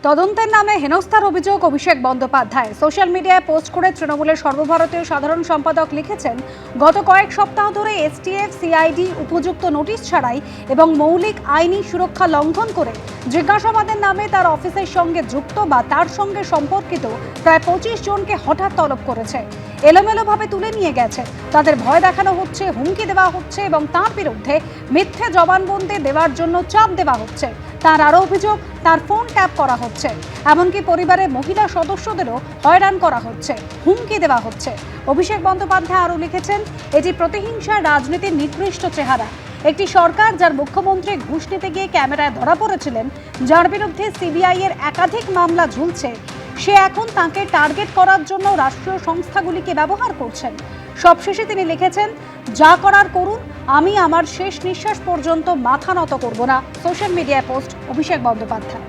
তদন্তের নামে হেনস্থার অভিযোগ অভিষেক বন্দ্যোপাধ্যায়। সোশ্যাল মিডিয়ায় পোস্ট করে তৃণমূলের সর্বভারতীয় সাধারণ সম্পাদক লিখেছেন, গত কয়েক সপ্তাহ ধরে এসটিএফ সিআইডি উপযুক্ত নোটিশ ছাড়াই এবং মৌলিক আইনি সুরক্ষা লঙ্ঘন করে জিজ্ঞাসাবাদের নামে তার অফিসের সঙ্গে যুক্ত বা তার সঙ্গে সম্পর্কিত প্রায় 25 জনকে হঠাৎ তলব করেছে। এলোমেলোভাবে তুলে নিয়ে গেছে, তাদের ভয় দেখানো হচ্ছে, হুমকি দেওয়া হচ্ছে এবং তার বিরুদ্ধে মিথ্যে জবানবন্দি দেওয়ার জন্য চাপ দেওয়া হচ্ছে। তার আরও অভিযোগ, তার ফোন ট্যাপ করা হচ্ছে, এমনকি পরিবারের মহিলা সদস্যদেরও হয়রান করা হচ্ছে, হুমকি দেওয়া হচ্ছে। অভিষেক বন্দ্যোপাধ্যায় আরও লিখেছেন, এটি প্রতিহিংসার রাজনীতির নিকৃষ্ট চেহারা। একটি সরকার যার মুখ্যমন্ত্রী ঘুষ নিতে গিয়ে ক্যামেরায় ধরা পড়েছিলেন, যার বিরুদ্ধে সিবিআই এর একাধিক মামলা ঝুলছে, সে এখন তাকে টার্গেট করার জন্য রাষ্ট্রীয় সংস্থাগুলিকে ব্যবহার করছেন। সবশেষে তিনি লিখেছেন, যা করার করুন, আমি আমার শেষ নিঃশ্বাস পর্যন্ত মাথা নত করব না। সোশ্যাল মিডিয়ায় পোস্ট অভিষেক বন্দ্যোপাধ্যায়।